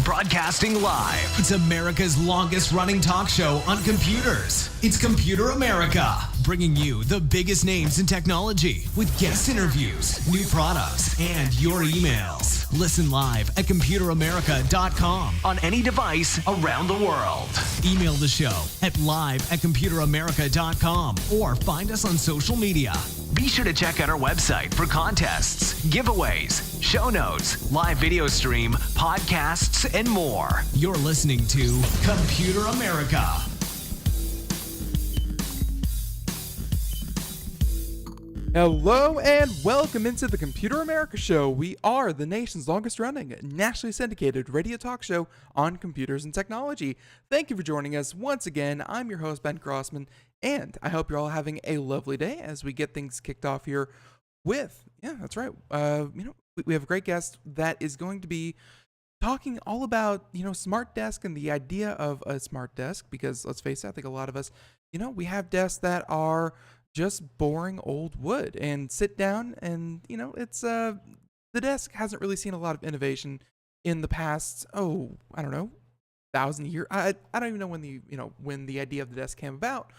Broadcasting live. It's America's longest running talk show on computers. It's Computer America, bringing you the biggest names in technology with guest interviews, new products, and your emails. Listen live at computeramerica.com on any device around the world. Email the show at live@computeramerica.com or find us on social media. Be sure to check out our website for contests, giveaways, show notes, live video stream, podcasts, and more. You're listening to Computer America. Hello and welcome into the Computer America Show. We are the nation's longest running, nationally syndicated radio talk show on computers and technology. Thank you for joining us once again. I'm your host, Ben Crossman, and I hope you're all having a lovely day as we get things kicked off here with, that's right, we have a great guest that is going to be talking all about, SmartDesk and the idea of a smart desk, because let's face it, I think a lot of us, we have desks that are just boring old wood and sit down and, it's, the desk hasn't really seen a lot of innovation in the past, I don't know, 1,000 years. I don't even know when the idea of the desk came about,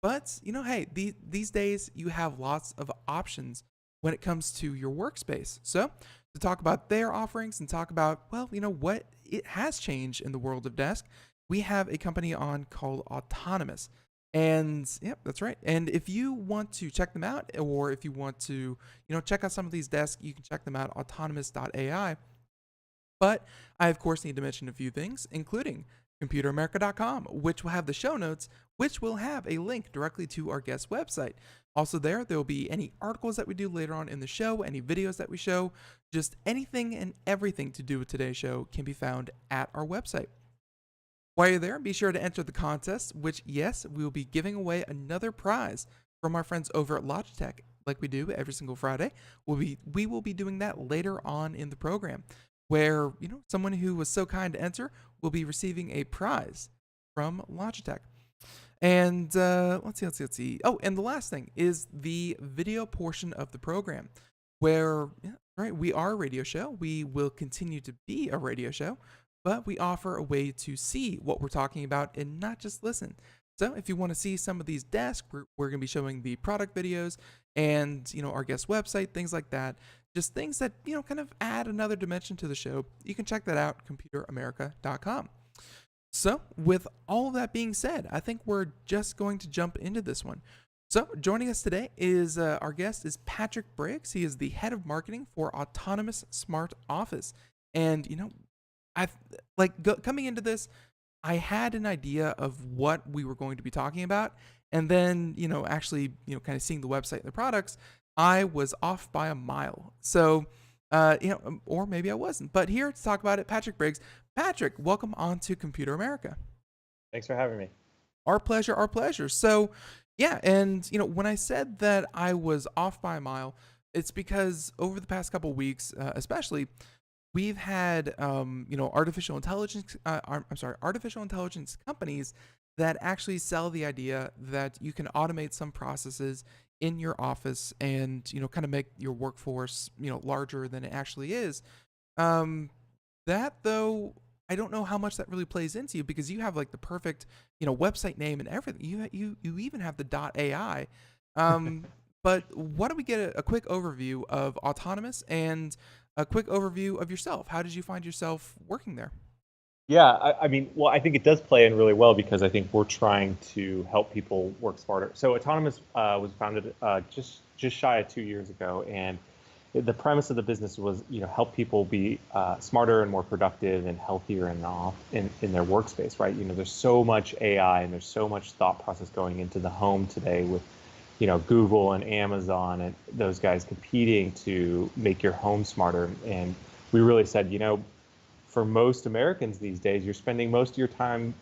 but, hey, these days you have lots of options when it comes to your workspace. So to talk about their offerings and talk about, what it has changed in the world of desk, we have a company on called Autonomous. And yeah, that's right. And if you want to check them out, or if you want to, check out some of these desks, you can check them out, autonomous.ai. But I, of course, need to mention a few things, including computeramerica.com, which will have the show notes, which will have a link directly to our guest website. Also there will be any articles that we do later on in the show, any videos that we show, just anything and everything to do with today's show can be found at our website. While you're there, be sure to enter the contest, which, yes, we will be giving away another prize from our friends over at Logitech, like we do every single Friday. We will be doing that later on in the program, where, someone who was so kind to enter will be receiving a prize from Logitech. And let's see. Oh, and the last thing is the video portion of the program, where, we are a radio show. We will continue to be a radio show, but we offer a way to see what we're talking about and not just listen. So if you want to see some of these desks, we're going to be showing the product videos and, our guest website, things like that. Just things that, kind of add another dimension to the show. You can check that out, computeramerica.com. So with all of that being said, I think we're just going to jump into this one. So joining us today is our guest is Patrick Briggs. He is the head of marketing for Autonomous Smart Office. And, coming into this, I had an idea of what we were going to be talking about. And then, actually, kind of seeing the website and the products, I was off by a mile. So, or maybe I wasn't. But here to talk about it, Patrick Briggs. Patrick, welcome on to Computer America. Thanks for having me. Our pleasure, our pleasure. So, yeah, and, when I said that I was off by a mile, it's because over the past couple of weeks, especially, we've had, artificial intelligence companies that actually sell the idea that you can automate some processes in your office and, kind of make your workforce, larger than it actually is. That, though, I don't know how much that really plays into you, because you have like the perfect, website name and everything. You even have the .ai. But why don't we get a quick overview of Autonomous and a quick overview of yourself? How did you find yourself working there? Yeah, I think it does play in really well, because I think we're trying to help people work smarter. So Autonomous was founded just shy of 2 years ago, and the premise of the business was, help people be smarter and more productive and healthier in their workspace, right? There's so much AI and there's so much thought process going into the home today with, Google and Amazon and those guys competing to make your home smarter. And we really said, for most Americans these days, you're spending most of your time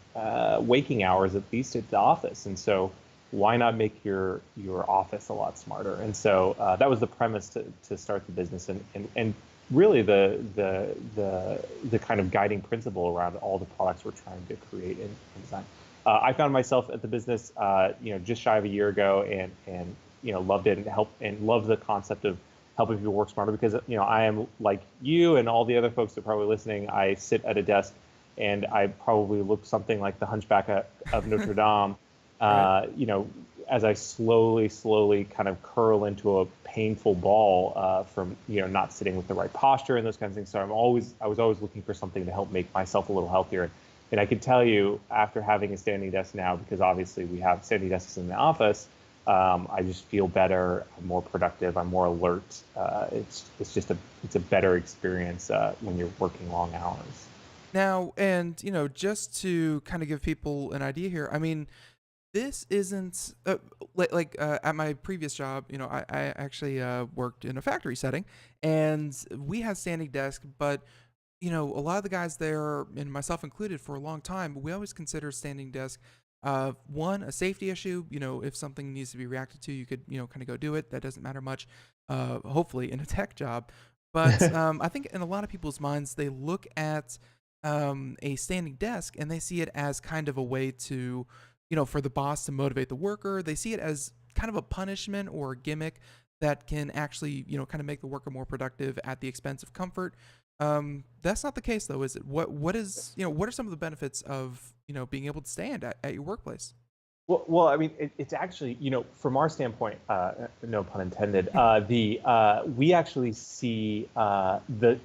waking hours at least at the office. And so why not make your office a lot smarter? And so that was the premise to start the business, and really the kind of guiding principle around all the products we're trying to create and design. I found myself at the business, just shy of a year ago, and loved it and loved the concept of helping people work smarter, because I am like you and all the other folks that are probably listening. I sit at a desk and I probably looked something like the Hunchback of Notre Dame, Right. as I slowly kind of curl into a painful ball from not sitting with the right posture and those kinds of things. So I was always looking for something to help make myself a little healthier. And I can tell you, after having a standing desk now, because obviously we have standing desks in the office, I just feel better. I'm more productive. I'm more alert. It's a better experience when you're working long hours. Now, and just to kind of give people an idea here, I mean, this isn't at my previous job. I actually worked in a factory setting, and we had standing desk, but a lot of the guys there, and myself included, for a long time, we always consider standing desk, one, a safety issue. If something needs to be reacted to, you could, kind of go do it. That doesn't matter much, hopefully, in a tech job. But I think in a lot of people's minds, they look at a standing desk and they see it as kind of a way to, for the boss to motivate the worker. They see it as kind of a punishment or a gimmick that can actually, kind of make the worker more productive at the expense of comfort. That's not the case, though, is it? What is, what are some of the benefits of, being able to stand at your workplace? Well, I mean, it's actually, from our standpoint, no pun intended, we actually see the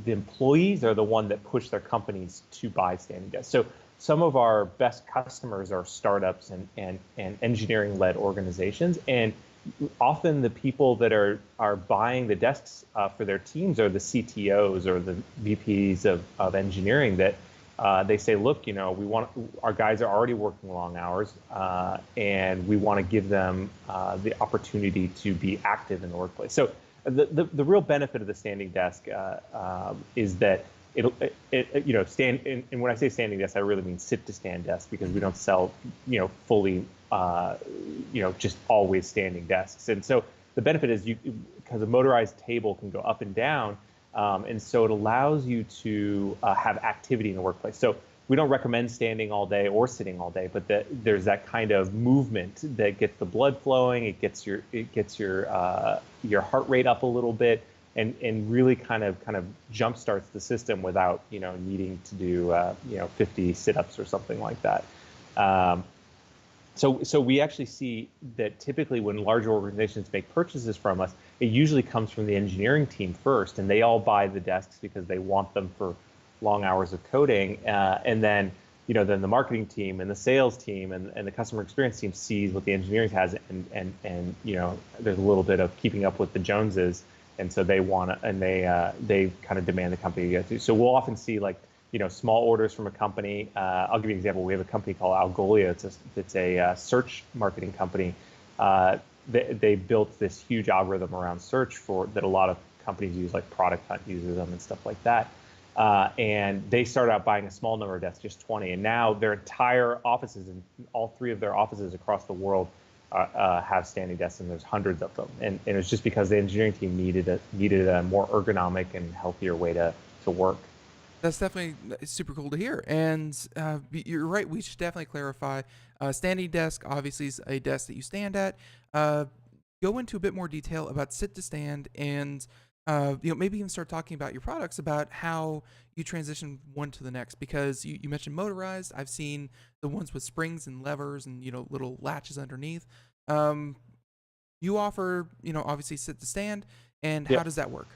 employees are the one that push their companies to buy standing desks. So some of our best customers are startups and engineering-led organizations, and often the people that are buying the desks for their teams are the CTOs or the VPs of engineering that they say, look, our guys are already working long hours, and we want to give them the opportunity to be active in the workplace. So the real benefit of the standing desk is that stand. And when I say standing desk, I really mean sit to stand desk, because we don't sell fully just always standing desks. And so the benefit is because a motorized table can go up and down. And so it allows you to have activity in the workplace. So we don't recommend standing all day or sitting all day, but there's that kind of movement that gets the blood flowing. It gets your heart rate up a little bit, and really kind of jump starts the system without needing to do 50 sit-ups or something like that. So we actually see that typically when larger organizations make purchases from us, it usually comes from the engineering team first, and they all buy the desks because they want them for long hours of coding. And then the marketing team and the sales team and the customer experience team sees what the engineering has, and there's a little bit of keeping up with the Joneses, and so they want to, and they kind of demand the company to go through. So we'll often see small orders from a company. I'll give you an example. We have a company called Algolia. It's a search marketing company. They built this huge algorithm around search that a lot of companies use, like Product Hunt uses them and stuff like that. And they started out buying a small number of desks, just 20, and now their entire offices, and all 3 of their offices across the world, have standing desks, and there's hundreds of them. And it's just because the engineering team needed a more ergonomic and healthier way to work. That's definitely super cool to hear. And you're right. We should definitely clarify. Standing desk obviously is a desk that you stand at. Go into a bit more detail about sit to stand, and maybe even start talking about your products, about how you transition one to the next. Because you mentioned motorized. I've seen the ones with springs and levers and little latches underneath. You offer obviously sit to stand, and how does that work?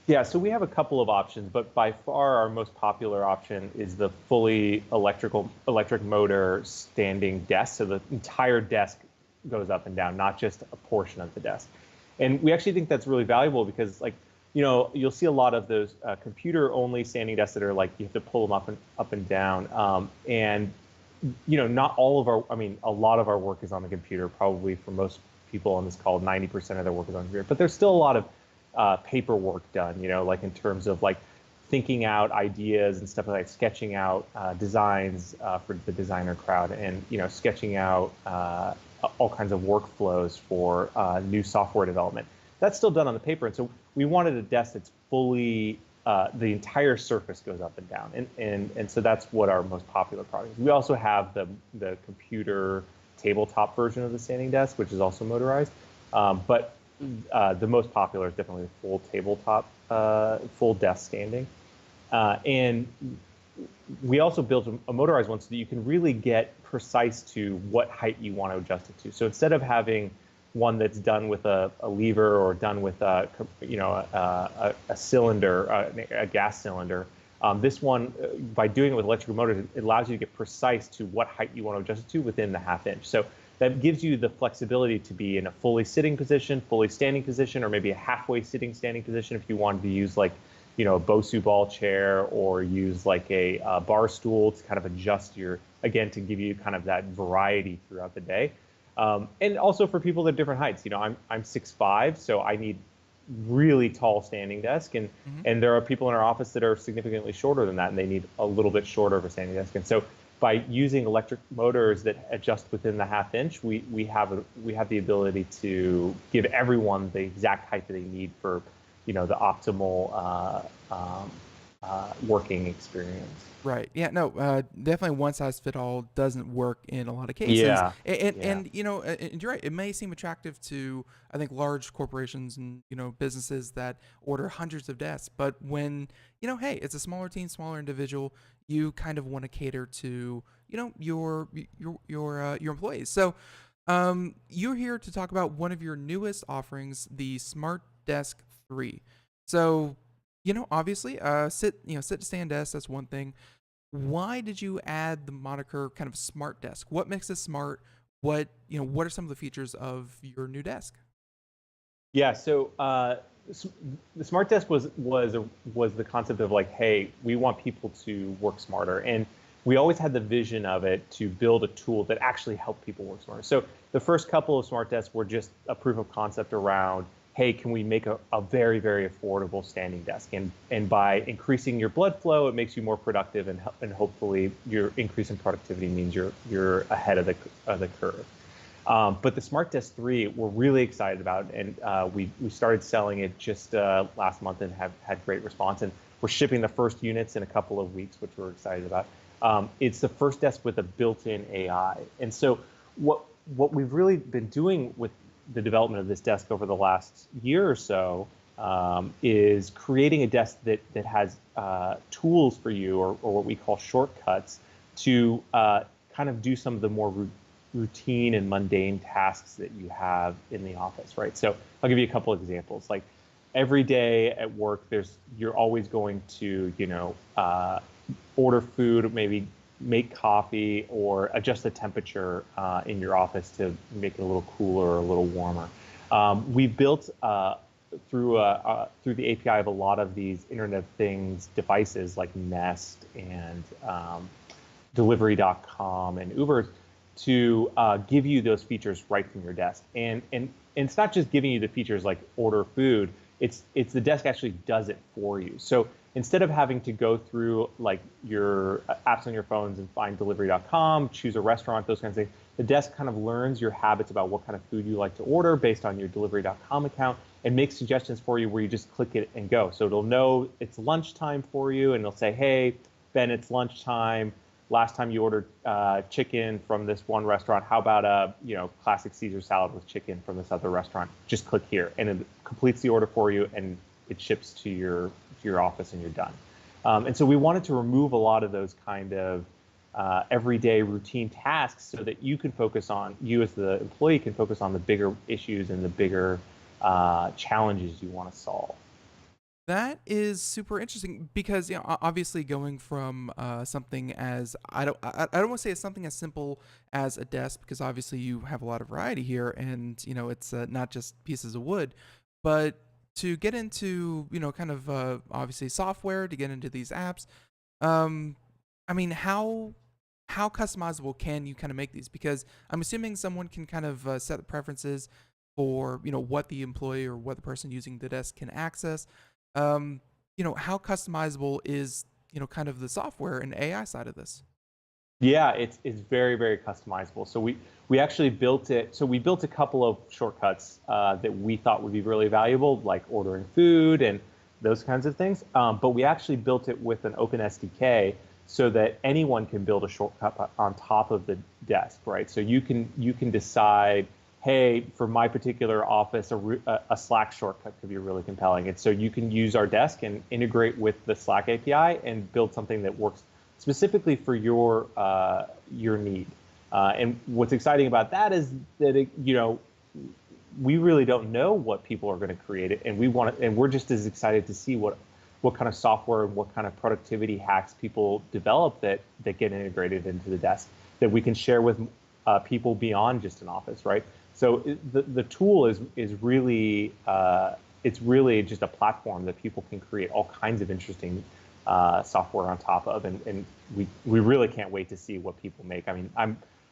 Yeah, so we have a couple of options, but by far our most popular option is the fully electric motor standing desk. So the entire desk goes up and down, not just a portion of the desk. And we actually think that's really valuable because, you'll see a lot of those computer-only standing desks that are you have to pull them up and down. And not all of a lot of our work is on the computer. Probably for most people on this call, 90% of their work is on the computer. But there's still a lot of paperwork done, in terms of thinking out ideas and stuff, like sketching out designs for the designer crowd, and sketching out all kinds of workflows for new software development. That's still done on the paper, and so we wanted a desk that's fully the entire surface goes up and down, and so that's what our most popular product is. We also have the computer tabletop version of the standing desk, which is also motorized, but the most popular is definitely the full tabletop, full desk standing. And we also built a motorized one so that you can really get precise to what height you want to adjust it to. So instead of having one that's done with a lever or done with a cylinder, a gas cylinder, this one, by doing it with electrical motors, it allows you to get precise to what height you want to adjust it to within the ½ inch. So that gives you the flexibility to be in a fully sitting position, fully standing position, or maybe a halfway sitting standing position if you wanted to use like, a Bosu ball chair or use like a bar stool to kind of adjust again, to give you kind of that variety throughout the day. And also for people that are different heights, I'm 6'5", so I need really tall standing desk, and there are people in our office that are significantly shorter than that, and they need a little bit shorter of a standing desk. And so by using electric motors that adjust within the ½ inch, we have the ability to give everyone the exact height that they need for the optimal working experience. Right. Yeah. No. Definitely one size fit all doesn't work in a lot of cases. Yeah. And you're right. It may seem attractive to, I think, large corporations and businesses that order hundreds of desks. But when hey, it's a smaller team, smaller individual, you kind of want to cater to your employees. So you're here to talk about one of your newest offerings, the SmartDesk 3. So obviously, sit to stand desk. That's one thing. Why did you add the moniker kind of SmartDesk? What makes it smart? What are some of the features of your new desk? Yeah. So the SmartDesk was the concept of like, hey, we want people to work smarter, and we always had the vision of it to build a tool that actually helped people work smarter. So the first couple of SmartDesks were just a proof of concept around, hey, can we make a very, very affordable standing desk? And by increasing your blood flow, it makes you more productive, and hopefully your increase in productivity means you're ahead of the curve. But the SmartDesk 3, we're really excited about, and we started selling it just last month and have had great response. And we're shipping the first units in a couple of weeks, which we're excited about. It's the first desk with a built-in AI. And so what we've really been doing with the development of this desk over the last year or so is creating a desk that has tools for you, or what we call shortcuts, to kind of do some of the more routine and mundane tasks that you have in the office, right? So I'll give you a couple of examples. Like every day at work, you're always going to order food, maybe make coffee, or adjust the temperature in your office to make it a little cooler or a little warmer. We built through the API of a lot of these Internet of Things devices like Nest and Delivery.com and Uber to give you those features right from your desk. And it's not just giving you the features like order food. It's the desk actually does it for you. So instead of having to go through like your apps on your phones and find Delivery.com, choose a restaurant, those kinds of things, the desk kind of learns your habits about what kind of food you like to order based on your Delivery.com account, and makes suggestions for you where you just click it and go. So it'll know it's lunchtime for you, and it'll say, hey, Ben, it's lunchtime. Last time you ordered chicken from this one restaurant, how about a classic Caesar salad with chicken from this other restaurant? Just click here, and it completes the order for you, and it ships to your office, and you're done. And so we wanted to remove a lot of those kind of everyday routine tasks so that you as the employee can focus on the bigger issues and the bigger challenges you want to solve. That is super interesting because obviously going from something as I don't want to say it's something as simple as a desk, because obviously you have a lot of variety here, and it's not just pieces of wood, but to get into kind of obviously software, to get into these apps. I mean, how customizable can you kind of make these? Because I'm assuming someone can kind of set the preferences for what the employee or what the person using the desk can access. How customizable is kind of the software and AI side of this? Yeah, it's very, very customizable. So we actually built it. So we built a couple of shortcuts that we thought would be really valuable, like ordering food and those kinds of things. But we actually built it with an open SDK so that anyone can build a shortcut on top of the desk, right? So you can decide, hey, for my particular office, a Slack shortcut could be really compelling. And so you can use our desk and integrate with the Slack API and build something that works specifically for your need. And what's exciting about that is that we really don't know what people are going to create, and we're just as excited to see what kind of software and what kind of productivity hacks people develop that get integrated into the desk that we can share with people beyond just an office, right? So the tool is really it's really just a platform that people can create all kinds of interesting software on top of, and we really can't wait to see what people make. I mean,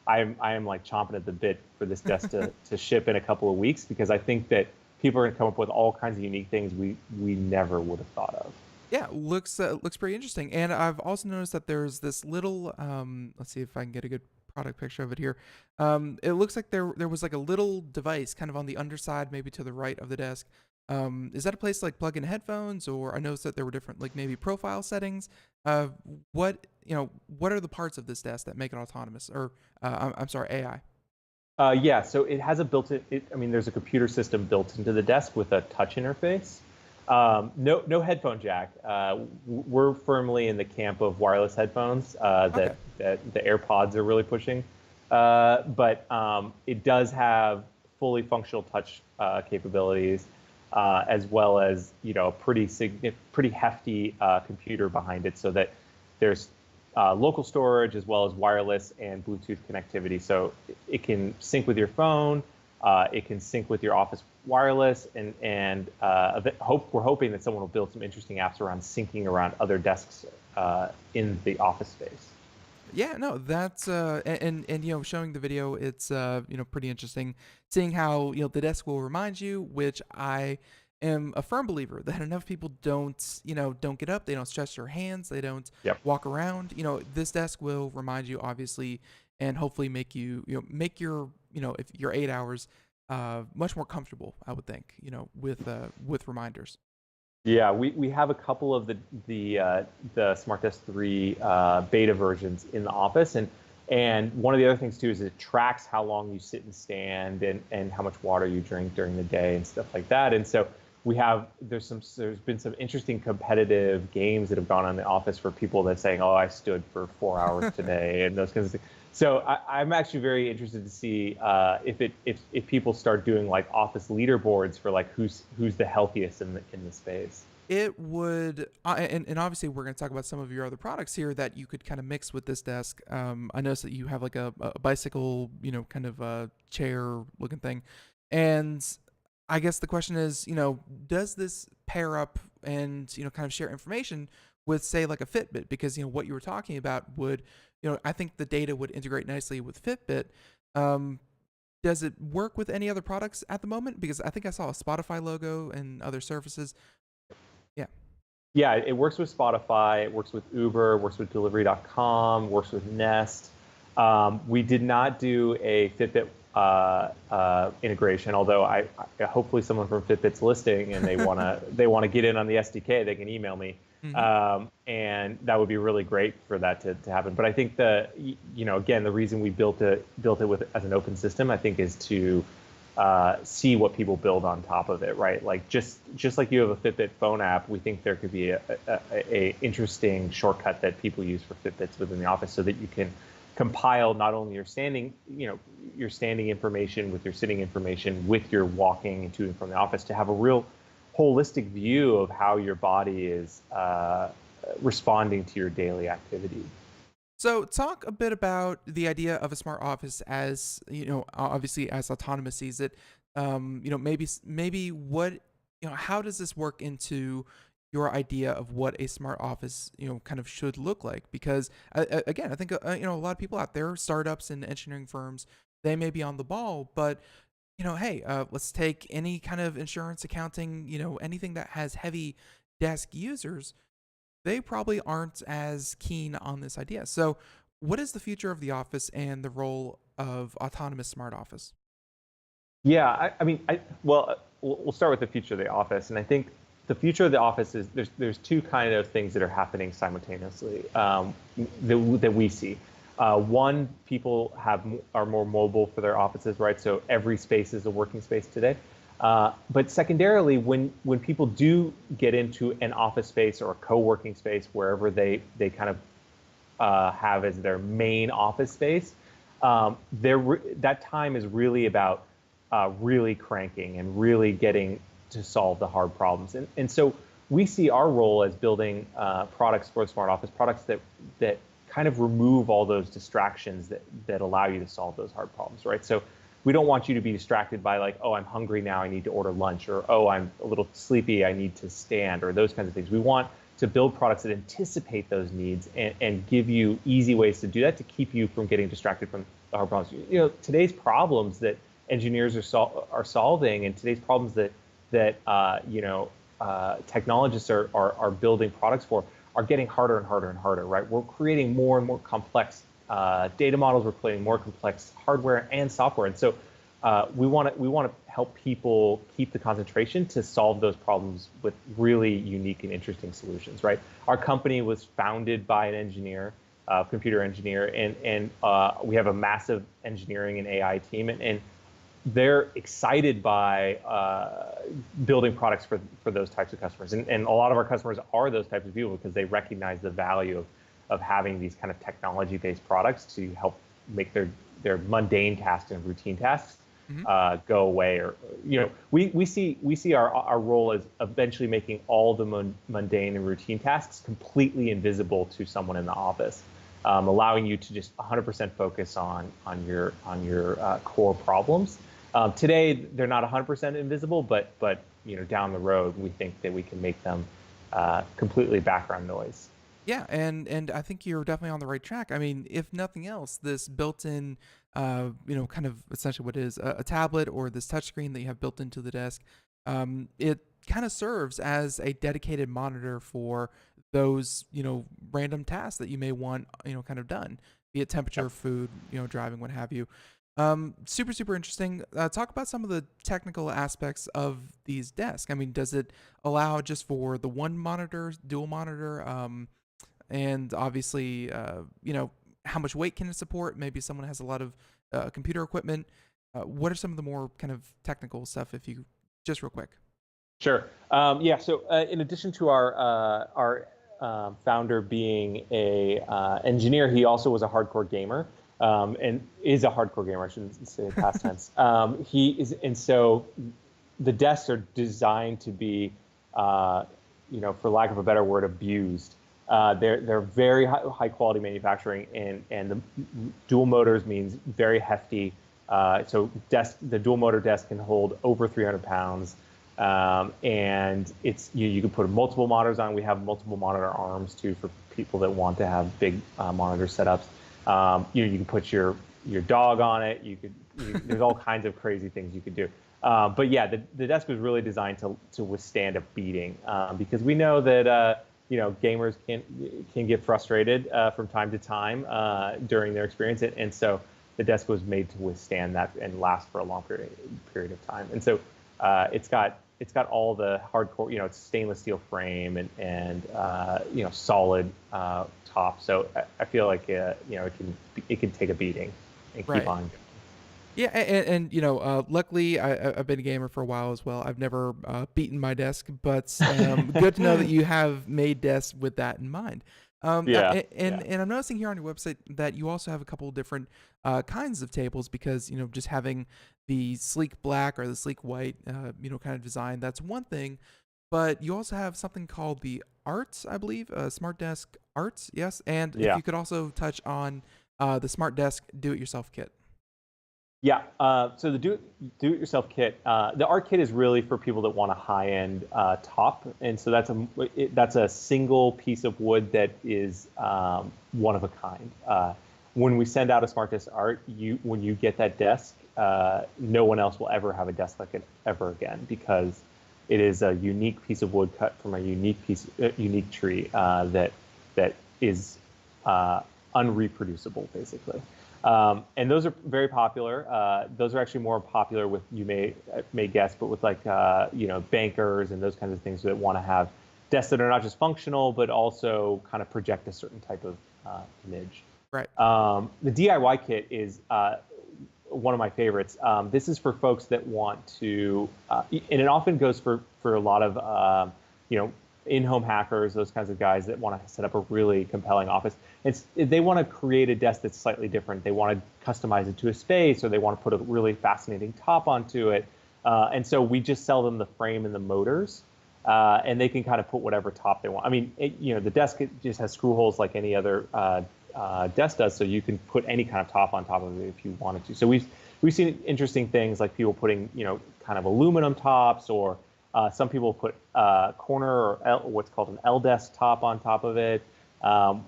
I am like chomping at the bit for this desk to ship in a couple of weeks, because I think that people are going to come up with all kinds of unique things we never would have thought of. Yeah, looks pretty interesting. And I've also noticed that there's this little let's see if I can get a good product picture of it here. It looks like there was like a little device kind of on the underside, maybe to the right of the desk. Is that a place to like plug in headphones? Or I noticed that there were different like maybe profile settings. What are the parts of this desk that make it autonomous, or I'm sorry, AI? Yeah, so it has a there's a computer system built into the desk with a touch interface. No headphone jack. We're firmly in the camp of wireless headphones that the AirPods are really pushing. But it does have fully functional touch capabilities, as well as pretty hefty computer behind it, so that there's local storage as well as wireless and Bluetooth connectivity. So it can sync with your phone. It can sync with your office wireless, and we're hoping that someone will build some interesting apps around syncing around other desks in the office space. Yeah, no, that's and showing the video, it's pretty interesting seeing how the desk will remind you, which I am a firm believer that enough people don't get up, they don't stretch their hands, they don't Yep. walk around. This desk will remind you, obviously, and hopefully make make your if your 8 hours much more comfortable, I would think, with reminders. Yeah, we have a couple of the SmartDesk 3 beta versions in the office, and one of the other things too is it tracks how long you sit and stand, and how much water you drink during the day and stuff like that. And so there's been some interesting competitive games that have gone on in the office for people that saying, oh, I stood for 4 hours today, and those kinds of things. So I'm actually very interested to see if people start doing like office leaderboards for like who's the healthiest in the space. It would, and obviously we're going to talk about some of your other products here that you could kind of mix with this desk. I noticed that you have like a bicycle, kind of a chair looking thing, and I guess the question is, does this pair up and kind of share information with, say, like a Fitbit? Because what you were talking about would, I think the data would integrate nicely with Fitbit. Does it work with any other products at the moment? Because I think I saw a Spotify logo and other services. Yeah. Yeah, it works with Spotify, it works with Uber, it works with Delivery.com, works with Nest. We did not do a Fitbit integration, although I hopefully someone from Fitbit's listening and they want to get in on the SDK, they can email me. Mm-hmm. And that would be really great for that to happen. But I think again, the reason we built it as an open system, I think, is to see what people build on top of it, right? Like just like you have a Fitbit phone app, we think there could be a interesting shortcut that people use for Fitbits within the office, so that you can compile not only your standing information with your sitting information with your walking to and from the office, to have a real holistic view of how your body is responding to your daily activity. So talk a bit about the idea of a smart office as, obviously as Autonomous sees it. Maybe what, how does this work into your idea of what a smart office, kind of should look like? Because again, I think, a lot of people out there, startups and engineering firms, they may be on the ball, but hey, let's take any kind of insurance, accounting, anything that has heavy desk users. They probably aren't as keen on this idea. So what is the future of the office and the role of autonomous smart office? Yeah, we'll start with the future of the office. And I think the future of the office is there's two kind of things that are happening simultaneously that we see. One, people are more mobile for their offices, right? So every space is a working space today. But secondarily, when people do get into an office space or a co-working space, wherever they kind of have as their main office space, that time is really about really cranking and really getting to solve the hard problems. And so we see our role as building products for the smart office, products that kind of remove all those distractions that allow you to solve those hard problems, right? So we don't want you to be distracted by like, oh, I'm hungry now, I need to order lunch, or oh, I'm a little sleepy, I need to stand, or those kinds of things. We want to build products that anticipate those needs and give you easy ways to do that to keep you from getting distracted from the hard problems. You know, today's problems that engineers are solving, and today's problems that technologists are building products for are getting harder and harder and harder, right? We're creating more and more complex data models. We're creating more complex hardware and software, and so we want to help people keep the concentration to solve those problems with really unique and interesting solutions, right? Our company was founded by an engineer, computer engineer, and we have a massive engineering and AI team, and they're excited by building products for those types of customers. And a lot of our customers are those types of people because they recognize the value of having these kind of technology-based products to help make their mundane tasks and routine tasks go away. Or, you know, we see our role as eventually making all the mundane and routine tasks completely invisible to someone in the office, allowing you to just 100% focus on your core problems. Today, they're not 100% invisible, but you know, down the road, we think that we can make them completely background noise. Yeah, and I think you're definitely on the right track. I mean, if nothing else, this built-in, kind of essentially what is a tablet or this touchscreen that you have built into the desk, it kind of serves as a dedicated monitor for those, random tasks that you may want, kind of done, be it temperature, food, driving, what have you. Super, super interesting. Talk about some of the technical aspects of these desks. I mean, does it allow just for the one monitor, dual monitor? And obviously, how much weight can it support? Maybe someone has a lot of computer equipment. What are some of the more kind of technical stuff, if you just real quick? Sure. Yeah. So in addition to our founder being a engineer, he also was a hardcore gamer. And is a hardcore gamer. I shouldn't say past tense. He is, and so the desks are designed to be, for lack of a better word, abused. They're very high quality manufacturing, and the dual motors means very hefty. So the dual motor desk can hold over 300 pounds, and it's you can put multiple monitors on. We have multiple monitor arms too for people that want to have big monitor setups. You can put your dog on it. There's all kinds of crazy things you could do. But yeah, the desk was really designed to withstand a beating, because we know that gamers can get frustrated from time to time during their experience, and so the desk was made to withstand that and last for a long period of time. And so it's got all the hardcore, it's stainless steel frame and solid top. So I feel like it can take a beating and keep on. Yeah, and luckily I've been a gamer for a while as well. I've never beaten my desk, but good to know that you have made desks with that in mind. And I'm noticing here on your website that you also have a couple of different kinds of tables, because just having the sleek black or the sleek white kind of design, that's one thing, but you also have something called the Arts, I believe, SmartDesk Arts, yes. And if you could also touch on the SmartDesk Do-It-Yourself Kit. Yeah, so the do-it-yourself kit, the Art Kit is really for people that want a high-end top, and so that's a single piece of wood that is one of a kind. When we send out a SmartDesk Art, when you get that desk, no one else will ever have a desk like it ever again, because it is a unique piece of wood cut from a unique tree that is unreproducible, basically. And those are very popular. Those are actually more popular with, you may guess, but with like bankers and those kinds of things that want to have desks that are not just functional but also kind of project a certain type of image. Right. The DIY kit is one of my favorites. This is for folks that want to, and it often goes for a lot of in-home hackers, those kinds of guys that want to set up a really compelling office. They want to create a desk that's slightly different. They want to customize it to a space, or they want to put a really fascinating top onto it. And so we just sell them the frame and the motors, and they can kind of put whatever top they want. I mean, the desk just has screw holes like any other desk does, so you can put any kind of top on top of it if you wanted to. So we've seen interesting things like people putting, kind of aluminum tops, or some people put corner or what's called an L-desk top on top of it.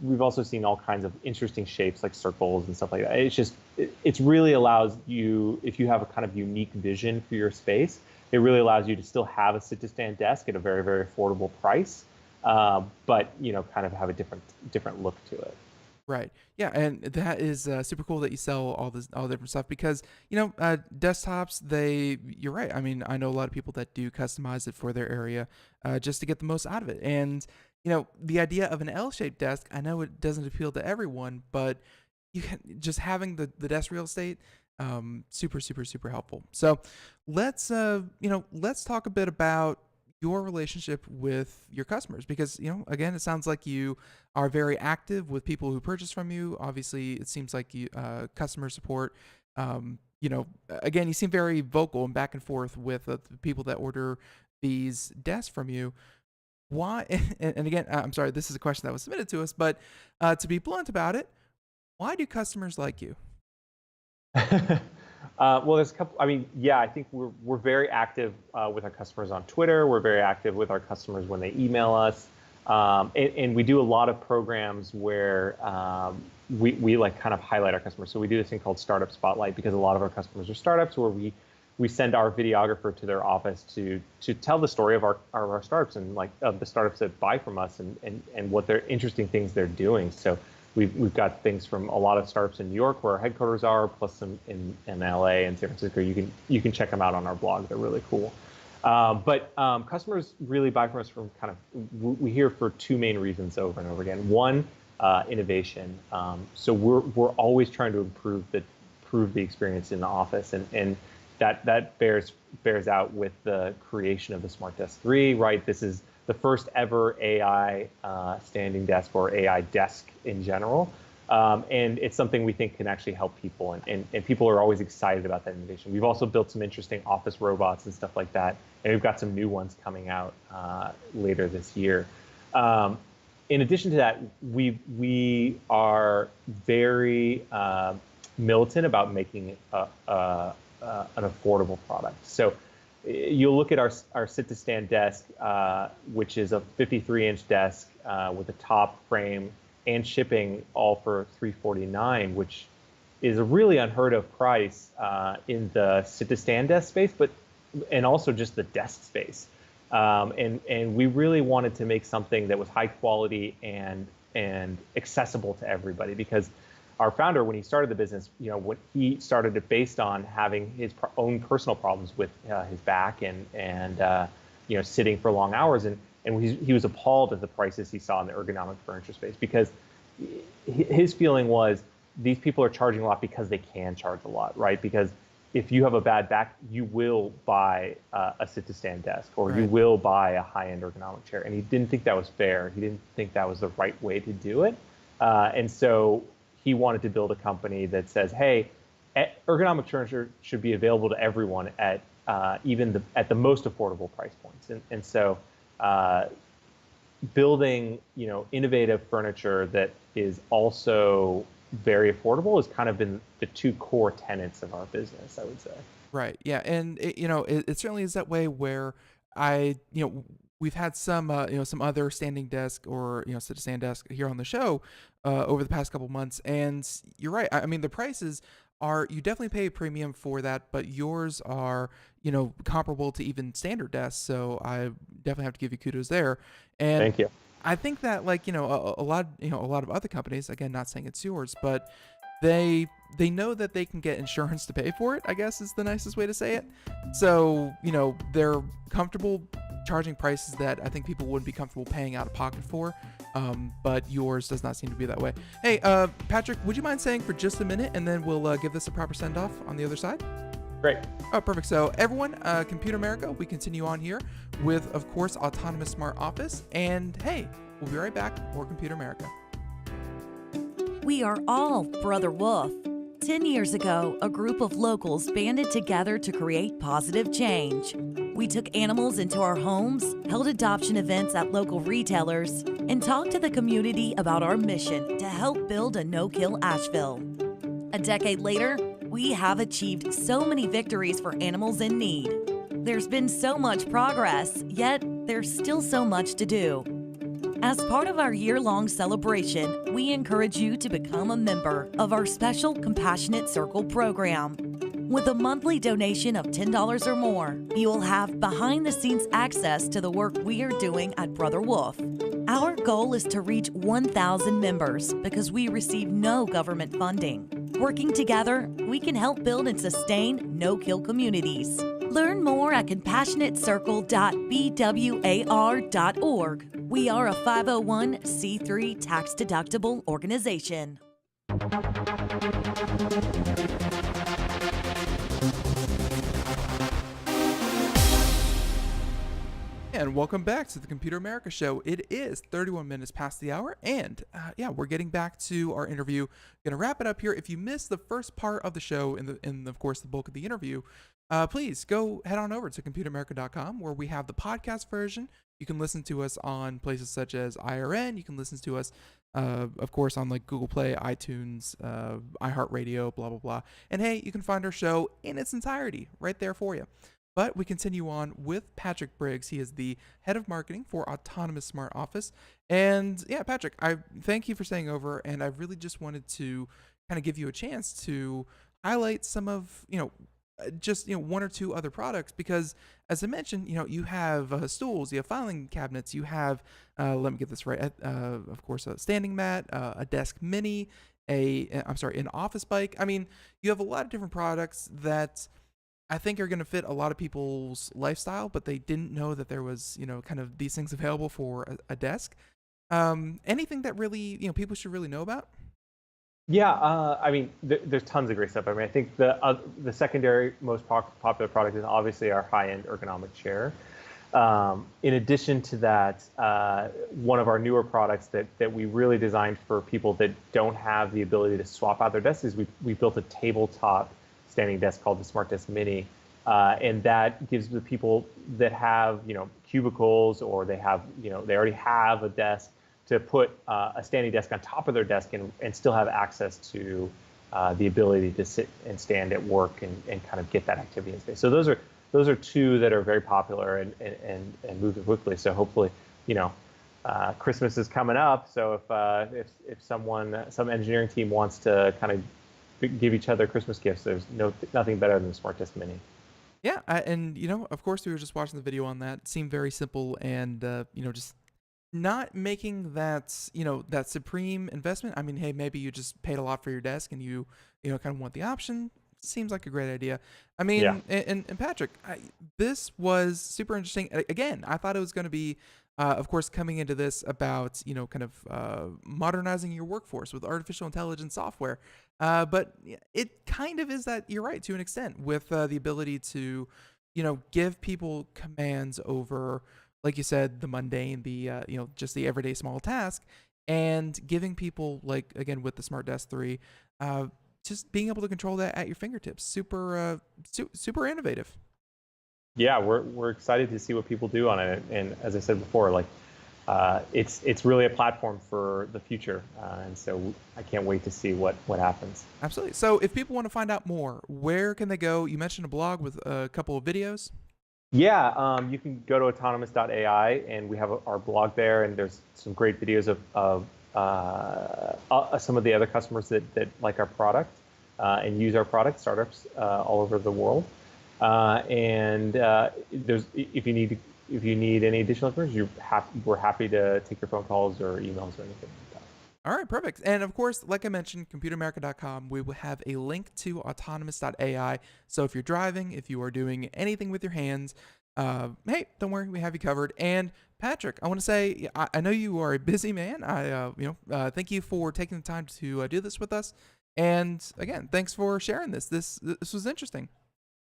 We've also seen all kinds of interesting shapes like circles and stuff like that. It's really allows you, if you have a kind of unique vision for your space, it really allows you to still have a sit-to-stand desk at a very, very affordable price, but kind of have a different look to it. Right. Yeah, and that is super cool that you sell all the different stuff because desktops. You're right. I mean, I know a lot of people that do customize it for their area, just to get the most out of it. And the idea of an L-shaped desk, I know it doesn't appeal to everyone, but just having the desk real estate, super super super helpful. So let's talk a bit about your relationship with your customers because again, it sounds like you are very active with people who purchase from you. Obviously it seems like you customer support, again, you seem very vocal and back and forth with the people that order these desks from you. Why and again, I'm sorry, this is a question that was submitted to us, but to be blunt about it, why do customers like you? Well, there's a couple. I mean, yeah, I think we're very active with our customers on Twitter. We're very active with our customers when they email us, and we do a lot of programs where we like kind of highlight our customers. So we do this thing called Startup Spotlight because a lot of our customers are startups, where we send our videographer to their office to tell the story of our startups and like of the startups that buy from us and what their interesting things they're doing. So we've got things from a lot of startups in New York where our headquarters are, plus some in LA and San Francisco. You can check them out on our blog. They're really cool. But customers really buy from us from kind of, we hear for two main reasons over and over again. One, innovation. So we're always trying to improve the experience in the office, and that bears out with the creation of the SmartDesk 3, right? This is the first ever AI standing desk, or AI desk in general. And it's something we think can actually help people, and people are always excited about that innovation. We've also built some interesting office robots and stuff like that, and we've got some new ones coming out later this year. In addition to that, we are very militant about making an affordable product. So you'll look at our sit-to-stand desk, which is a 53-inch desk with a top frame and shipping, all for $349, which is a really unheard of price in the sit-to-stand desk space, and also just the desk space. And we really wanted to make something that was high quality and accessible to everybody, because our founder, when he started the business, when he started it based on having his own personal problems with his back and sitting for long hours, and he was appalled at the prices he saw in the ergonomic furniture space, because his feeling was these people are charging a lot because they can charge a lot, right? Because if you have a bad back, you will buy a sit-to-stand desk, or right, you will buy a high-end ergonomic chair, and he didn't think that was fair. He didn't think that was the right way to do it, and so he wanted to build a company that says, hey, ergonomic furniture should be available to everyone at at the most affordable price points. And so building innovative furniture that is also very affordable has kind of been the two core tenets of our business, I would say. Right. Yeah. And it certainly is that way where we've had some other standing desk or sit-to-stand desk here on the show over the past couple months, and you're right. I mean, the prices you definitely pay a premium for that, but yours are comparable to even standard desks. So I definitely have to give you kudos there. And thank you. I think that a lot of other companies, again, not saying it's yours, but they know that they can get insurance to pay for it, I guess is the nicest way to say it. So, they're comfortable charging prices that I think people wouldn't be comfortable paying out of pocket for. But yours does not seem to be that way. Hey, Patrick, would you mind saying for just a minute, and then we'll give this a proper send-off on the other side? Great. Oh, perfect. So everyone, Computer America, we continue on here with, of course, Autonomous Smart Office. And hey, we'll be right back. More Computer America. We are all Brother Wolf. 10 years ago, a group of locals banded together to create positive change. We took animals into our homes, held adoption events at local retailers, and talked to the community about our mission to help build a no-kill Asheville. A decade later, we have achieved so many victories for animals in need. There's been so much progress, yet there's still so much to do. As part of our year-long celebration, we encourage you to become a member of our special Compassionate Circle program. With a monthly donation of $10 or more, you will have behind-the-scenes access to the work we are doing at Brother Wolf. Our goal is to reach 1,000 members because we receive no government funding. Working together, we can help build and sustain no-kill communities. Learn more at compassionatecircle.bwar.org. We are a 501c3 tax-deductible organization. And welcome back to the Computer America Show. It is 31 minutes past the hour, and we're getting back to our interview. Gonna wrap it up here. If you missed the first part of the show and of course the bulk of the interview, please go head on over to computeramerica.com where we have the podcast version. You can listen to us on places such as IRN. You can listen to us, of course, on like Google Play, iTunes, iHeartRadio, blah, blah, blah. And hey, you can find our show in its entirety right there for you. But we continue on with Patrick Briggs. He is the head of marketing for Autonomous Smart Office. And yeah, Patrick, I thank you for staying over. And I really just wanted to kind of give you a chance to highlight some of, one or two other products, because as I mentioned, you have stools, you have filing cabinets, you have, let me get this right, of course, a standing mat, a desk mini, an office bike. I mean, you have a lot of different products that I think are going to fit a lot of people's lifestyle, but they didn't know that there was, kind of these things available for a desk. Anything that really, people should really know about? Yeah, there's tons of great stuff. I mean, I think the secondary most popular product is obviously our high-end ergonomic chair. In addition to that, one of our newer products that we really designed for people that don't have the ability to swap out their desks is we built a tabletop standing desk called the SmartDesk Mini, and that gives the people that have cubicles, or they have they already have a desk, to put a standing desk on top of their desk and still have access to the ability to sit and stand at work and kind of get that activity in space. So those are two that are very popular and moving quickly. So hopefully, Christmas is coming up. So if some engineering team wants to kind of give each other Christmas gifts, there's nothing better than the SmartDesk Mini. Yeah, and of course, we were just watching the video on that. It seemed very simple, and just not making that that supreme investment. I mean, hey, maybe you just paid a lot for your desk and you kind of want the option. Seems like a great idea. I mean, yeah. And Patrick, this was super interesting. Again, I thought it was going to be, of course, coming into this about kind of modernizing your workforce with artificial intelligence software. But it kind of is that. You're right, to an extent, with the ability to give people commands over, like you said, the mundane, the just the everyday small task, and giving people, like, again, with the SmartDesk 3, just being able to control that at your fingertips. Super innovative. Yeah, we're excited to see what people do on it, and as I said before, like it's really a platform for the future, and so I can't wait to see what happens. Absolutely. So if people want to find out more, where can they go? You mentioned a blog with a couple of videos. Yeah, you can go to autonomous.ai, and we have our blog there, and there's some great videos of some of the other customers that like our product and use our product, startups all over the world. And there's if you need any additional information, we're happy to take your phone calls or emails or anything like that. All right, perfect. And of course, like I mentioned, computeramerica.com, we will have a link to autonomous.ai. So if you're driving, if you are doing anything with your hands, hey, don't worry, we have you covered. And Patrick, I want to say, I know you are a busy man. Thank you for taking the time to do this with us. And again, thanks for sharing this. This was interesting.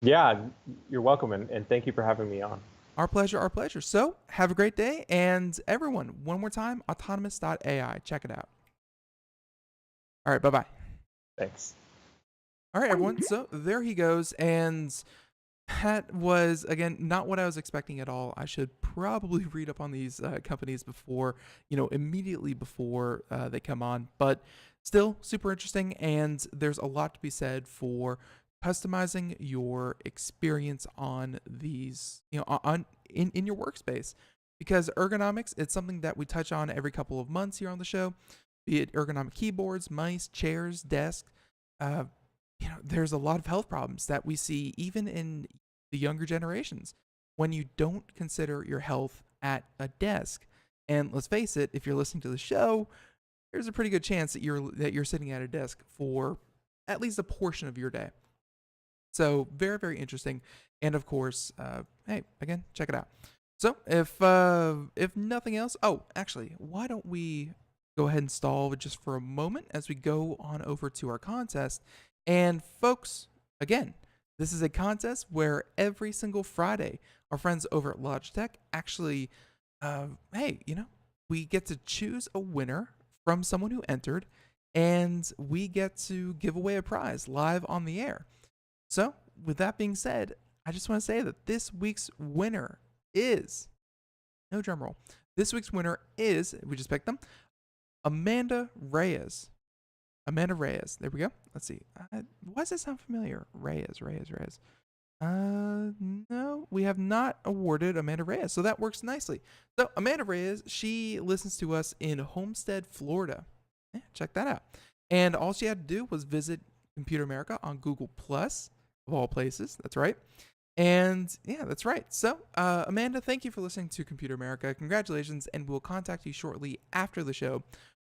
Yeah, you're welcome, and thank you for having me on. Our pleasure, our pleasure. So have a great day. And everyone, one more time, autonomous.ai. Check it out. All right, bye bye. Thanks. All right, everyone. So there he goes. And that was, again, not what I was expecting at all. I should probably read up on these companies before, immediately before they come on. But still, super interesting. And there's a lot to be said for customizing your experience on these, in your workspace. Because ergonomics, it's something that we touch on every couple of months here on the show, be it ergonomic keyboards, mice, chairs, desks. There's a lot of health problems that we see even in the younger generations when you don't consider your health at a desk. And let's face it, if you're listening to the show, there's a pretty good chance that you're sitting at a desk for at least a portion of your day. So very, very interesting. And of course, hey, again, check it out. So if nothing else, actually, why don't we go ahead and stall just for a moment as we go on over to our contest. And folks, again, this is a contest where every single Friday, our friends over at Logitech actually, we get to choose a winner from someone who entered, and we get to give away a prize live on the air. So, with that being said, I just want to say that this week's winner is, no drum roll, this week's winner is, we just picked them, Amanda Reyes. Amanda Reyes. There we go. Let's see. Why does that sound familiar? Reyes. No, we have not awarded Amanda Reyes, so that works nicely. So Amanda Reyes, she listens to us in Homestead, Florida. Yeah, check that out. And all she had to do was visit Computer America on Google Plus, of all places. That's right. And yeah, that's right. So Amanda, thank you for listening to Computer America. Congratulations, and we'll contact you shortly after the show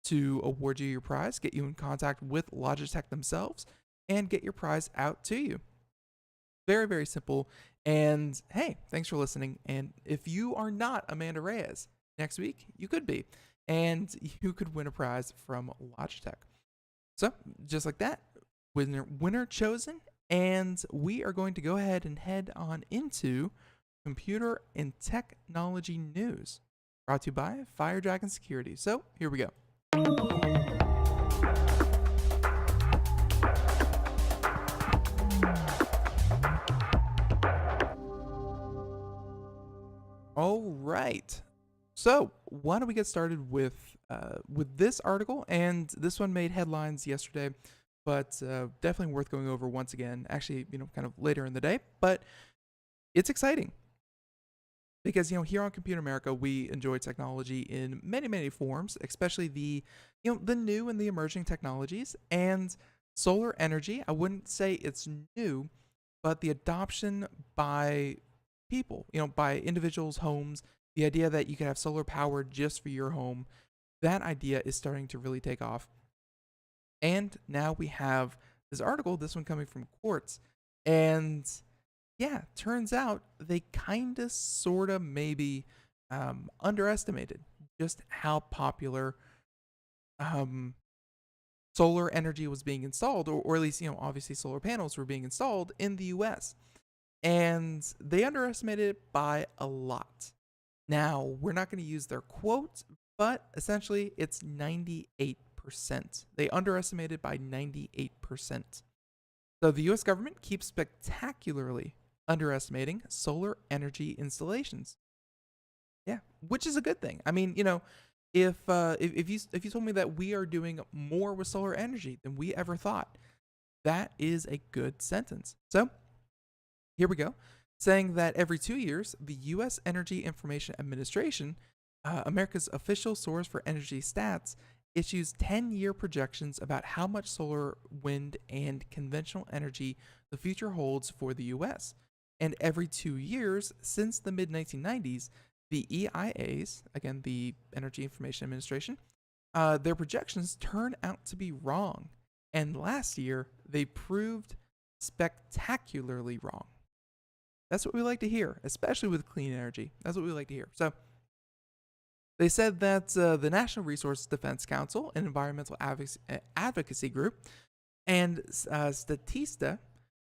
to award you your prize, get you in contact with Logitech themselves, and get your prize out to you. Very, very simple. And hey, thanks for listening. And if you are not Amanda Reyes, next week you could be, and you could win a prize from Logitech. So just like that, winner chosen. And we are going to go ahead and head on into computer and technology news, brought to you by Fire Dragon Security. So here we go. All right. So why don't we get started with this article? And this one made headlines yesterday, but definitely worth going over once again. Actually, kind of later in the day, but it's exciting. Because, here on Computer America, we enjoy technology in many, many forms, especially the new and the emerging technologies. And solar energy, I wouldn't say it's new, but the adoption by people, by individuals' homes, the idea that you can have solar power just for your home, that idea is starting to really take off. And now we have this article, this one coming from Quartz, and yeah, turns out they kind of, sort of, maybe underestimated just how popular solar energy was being installed, or at least, obviously solar panels were being installed in the US. And they underestimated it by a lot. Now, we're not going to use their quote, but essentially it's 98%. They underestimated by 98%. So the US government keeps spectacularly underestimating solar energy installations. Yeah, which is a good thing. I mean, if you told me that we are doing more with solar energy than we ever thought, that is a good sentence. So here we go, saying that every 2 years, the U.S. Energy Information Administration, America's official source for energy stats, issues 10-year projections about how much solar, wind, and conventional energy the future holds for the U.S. And every 2 years since the mid-1990s, the EIAs, again, the Energy Information Administration, their projections turn out to be wrong. And last year, they proved spectacularly wrong. That's what we like to hear, especially with clean energy. That's what we like to hear. So they said that the National Resource Defense Council, an environmental advocacy group, and Statista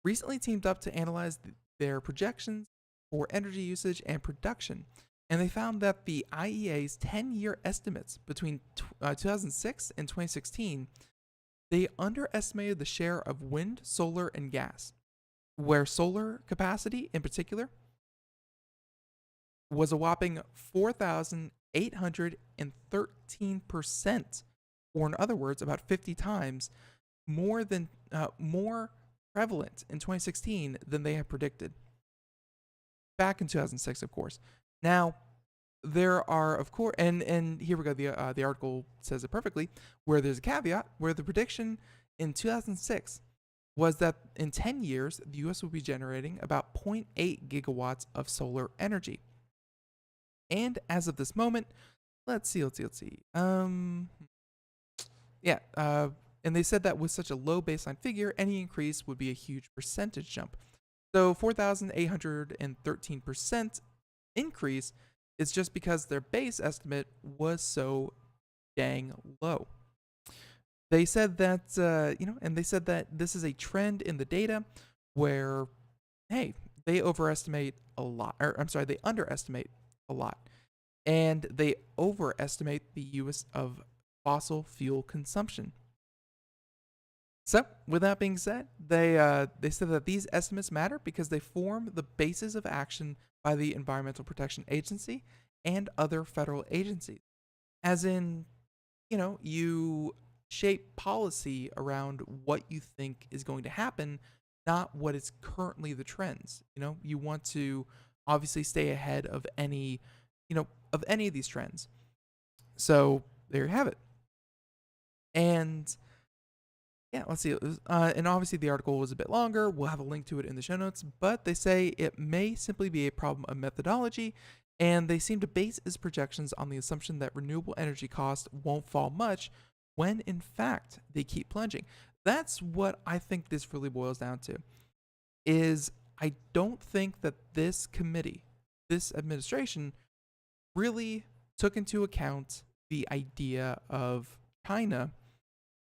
recently teamed up to analyze their projections for energy usage and production. And they found that the IEA's 10-year estimates between 2006 and 2016, they underestimated the share of wind, solar, and gas, where solar capacity in particular was a whopping 4,813%, or in other words, about 50 times more prevalent in 2016 than they had predicted back in 2006, of course. Now, there are, of course, and here we go. The article says it perfectly, where there's a caveat where the prediction in 2006 was that in 10 years the U.S. would be generating about 0.8 gigawatts of solar energy. And as of this moment, let's see. And they said that with such a low baseline figure, any increase would be a huge percentage jump. So 4,813% increase is just because their base estimate was so dang low. They said that, and they said that this is a trend in the data where, hey, they underestimate a lot, and they overestimate the use of fossil fuel consumption. So, with that being said, they said that these estimates matter because they form the basis of action by the Environmental Protection Agency and other federal agencies. As in, you shape policy around what you think is going to happen, not what is currently the trends. You want to obviously stay ahead of any of these trends. So there you have it. And yeah, let's see. And obviously the article was a bit longer. We'll have a link to it in the show notes, but they say it may simply be a problem of methodology, and they seem to base its projections on the assumption that renewable energy costs won't fall much when in fact they keep plunging. That's what I think this really boils down to, is I don't think that this committee, this administration, really took into account the idea of China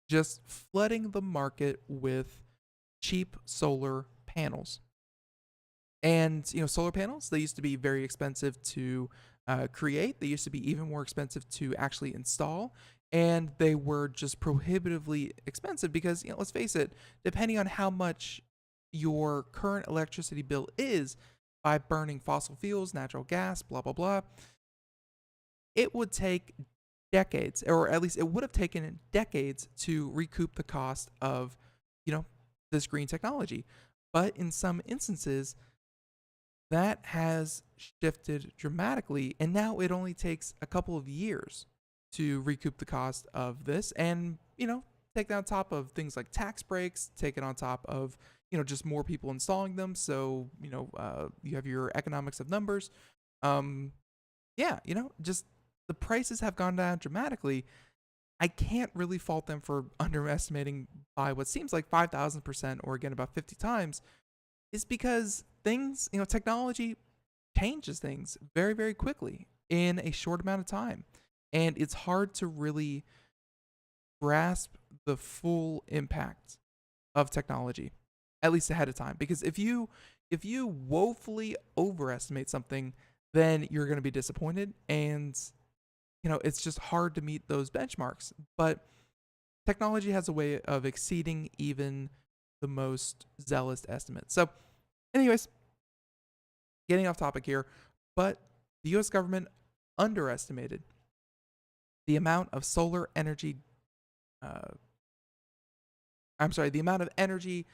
just flooding the market with cheap solar panels. And, solar panels, they used to be very expensive to create. They used to be even more expensive to actually install. And they were just prohibitively expensive because, let's face it, depending on how much your current electricity bill is by burning fossil fuels, natural gas, blah, blah, blah, it would take decades, or at least it would have taken decades to recoup the cost of, this green technology. But in some instances, that has shifted dramatically, and now it only takes a couple of years to recoup the cost of this, and take that on top of things like tax breaks, take it on top of just more people installing them. So you have your economics of numbers. Just the prices have gone down dramatically. I can't really fault them for underestimating by what seems like 5,000%, or again about 50 times, is because things, technology changes things very, very quickly in a short amount of time. And it's hard to really grasp the full impact of technology, at least ahead of time. Because if you woefully overestimate something, then you're going to be disappointed, and it's just hard to meet those benchmarks. But technology has a way of exceeding even the most zealous estimates. So anyways, getting off topic here, but the US government underestimated the amount of solar energy, the amount of energy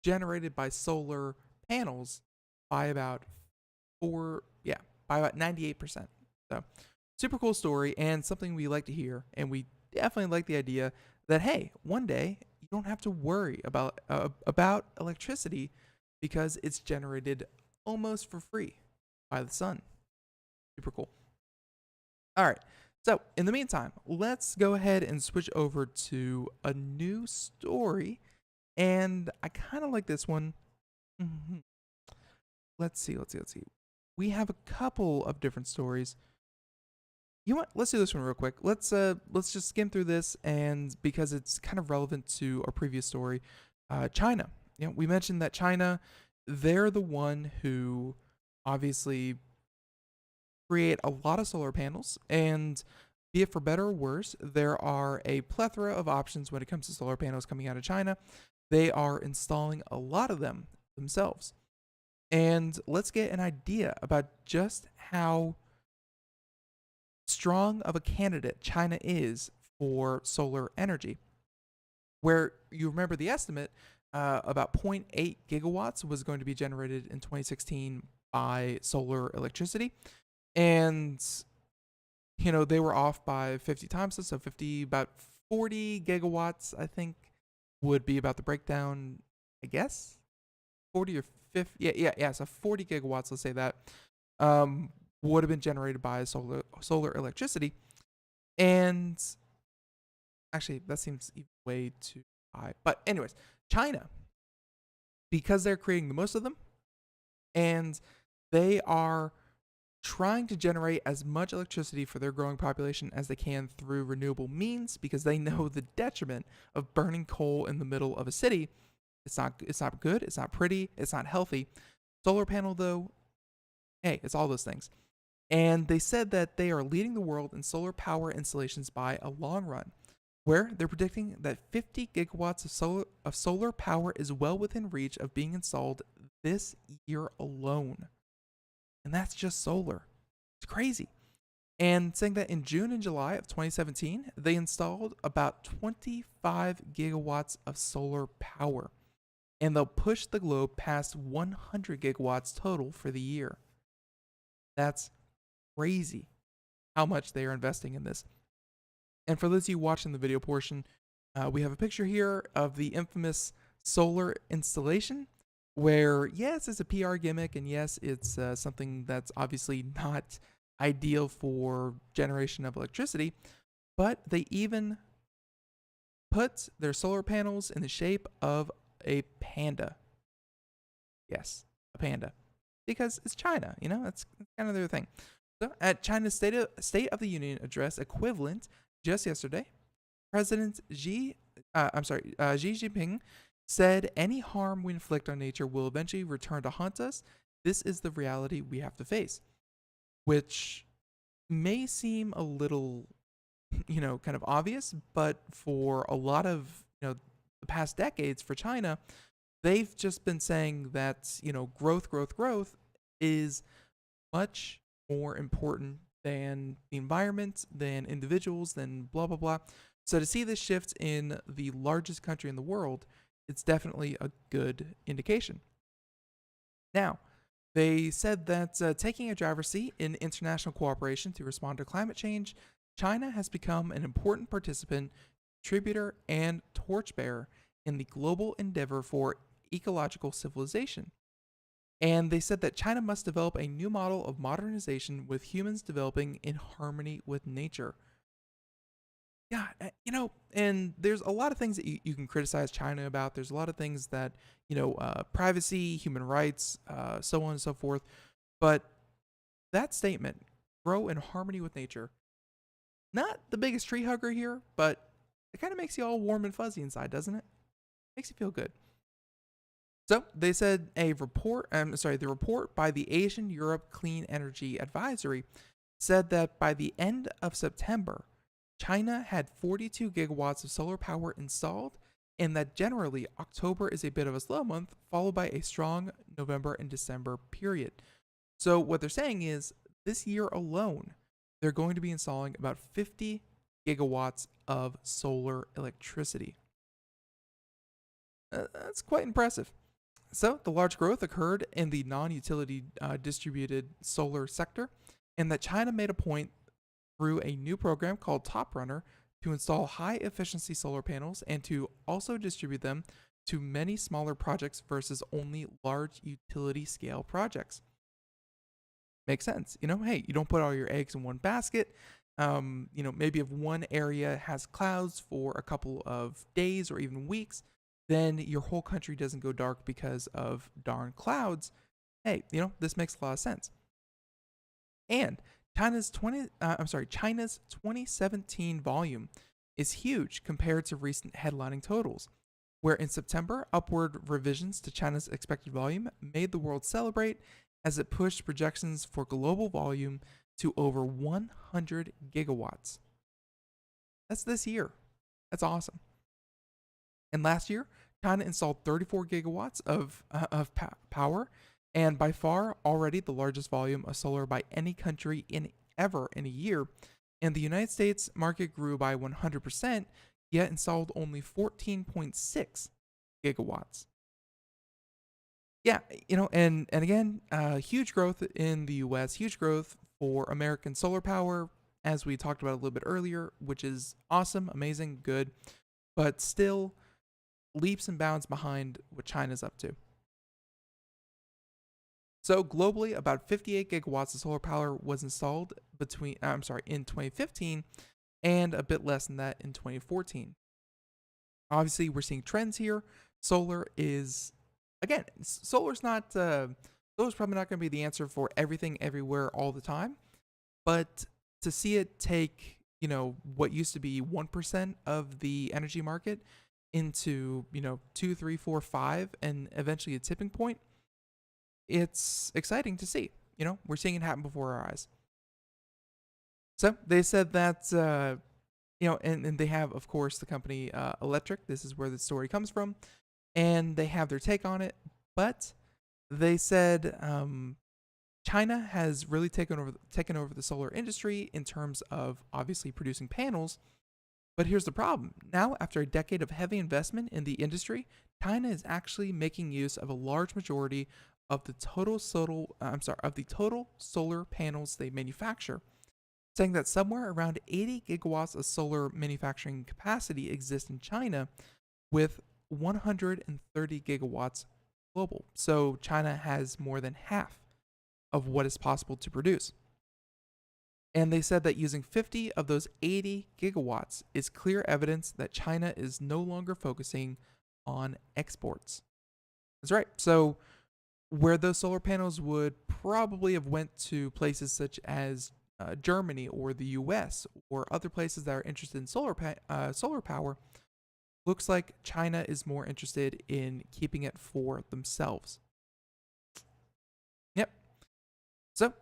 generated by solar panels by about 98%. So super cool story, and something we like to hear, and we definitely like the idea that, hey, one day you don't have to worry about electricity because it's generated almost for free by the sun. Super cool. All right. So in the meantime, let's go ahead and switch over to a new story, and I kind of like this one. Let's see. We have a couple of different stories. You know what? Let's do this one real quick. Let's just skim through this, and because it's kind of relevant to our previous story, China. we mentioned that China, they're the one who obviously create a lot of solar panels, and be it for better or worse, there are a plethora of options when it comes to solar panels coming out of China. They are installing a lot of them themselves. And let's get an idea about just how strong of a candidate China is for solar energy. Where you remember the estimate, about zero point 0.8 gigawatts was going to be generated in 2016 by solar electricity. And, they were off by 50 times. So about 40 gigawatts, I think, would be about the breakdown, I guess. 40 or 50. Yeah. So 40 gigawatts, let's say that, would have been generated by solar electricity. And actually, that seems way too high. But anyways, China, because they're creating the most of them, and they are trying to generate as much electricity for their growing population as they can through renewable means, because they know the detriment of burning coal in the middle of a city. It's not good, it's not pretty, it's not healthy. Solar panel, though, hey, it's all those things. And they said that they are leading the world in solar power installations by a long run, where they're predicting that 50 gigawatts of solar power is well within reach of being installed this year alone. And that's just solar. It's crazy. And saying that in June and July of 2017, they installed about 25 gigawatts of solar power. And they'll push the globe past 100 gigawatts total for the year. That's crazy how much they are investing in this. And for those of you watching the video portion, we have a picture here of the infamous solar installation, where yes, it's a PR gimmick, and yes, it's something that's obviously not ideal for generation of electricity, but they even put their solar panels in the shape of a panda. Yes, a panda. Because it's China, that's kind of their thing. So at China's State of the Union address equivalent just yesterday, President Xi Jinping said any harm we inflict on nature will eventually return to haunt us. This is the reality we have to face, which may seem a little, kind of obvious, but for a lot of, the past decades for China, they've just been saying that, growth is much more important than the environment, than individuals, than blah, blah, blah. So to see this shift in the largest country in the world, it's definitely a good indication. Now, they said that taking a driver's seat in international cooperation to respond to climate change, China has become an important participant, contributor, and torchbearer in the global endeavor for ecological civilization. And they said that China must develop a new model of modernization with humans developing in harmony with nature. Yeah, and there's a lot of things that you can criticize China about. There's a lot of things that, privacy, human rights, so on and so forth. But that statement, grow in harmony with nature, not the biggest tree hugger here, but it kind of makes you all warm and fuzzy inside, doesn't it? Makes you feel good. So they said the report by the Asian Europe Clean Energy Advisory said that by the end of September, China had 42 gigawatts of solar power installed, and that generally October is a bit of a slow month, followed by a strong November and December period. So what they're saying is this year alone, they're going to be installing about 50 gigawatts of solar electricity. That's quite impressive. So the large growth occurred in the non-utility distributed solar sector, and that China made a point through a new program called Top Runner to install high-efficiency solar panels and to also distribute them to many smaller projects versus only large utility-scale projects. Makes sense. Hey, you don't put all your eggs in one basket. Maybe if one area has clouds for a couple of days or even weeks, then your whole country doesn't go dark because of darn clouds. Hey, this makes a lot of sense. And China's 2017 volume is huge compared to recent headlining totals. where in September, upward revisions to China's expected volume made the world celebrate as it pushed projections for global volume to over 100 gigawatts. That's this year. That's awesome. And last year, China installed 34 gigawatts of power, and by far already the largest volume of solar by any country ever in a year. And the United States market grew by 100%, yet installed only 14.6 gigawatts. Yeah, and again, huge growth in the U.S., huge growth for American solar power, as we talked about a little bit earlier, which is awesome, amazing, good, but still leaps and bounds behind what China's up to. So globally, about 58 gigawatts of solar power was installed in 2015, and a bit less than that in 2014. Obviously, we're seeing trends here. Solar's probably not going to be the answer for everything, everywhere, all the time. But to see it take, what used to be 1% of the energy market into, 2, 3, 4, 5, and eventually a tipping point, it's exciting to see. We're seeing it happen before our eyes. So they said that, and they have, of course, the company Electric. This is where the story comes from. And they have their take on it. But they said China has really taken over the solar industry in terms of obviously producing panels. But here's the problem. Now, after a decade of heavy investment in the industry, China is actually making use of a large majority of the total solar panels they manufacture, saying that somewhere around 80 gigawatts of solar manufacturing capacity exists in China, with 130 gigawatts global. So China has more than half of what is possible to produce. And they said that using 50 of those 80 gigawatts is clear evidence that China is no longer focusing on exports. That's right. So where those solar panels would probably have went to places such as Germany or the US or other places that are interested in solar power, looks like China is more interested in keeping it for themselves. Yep. So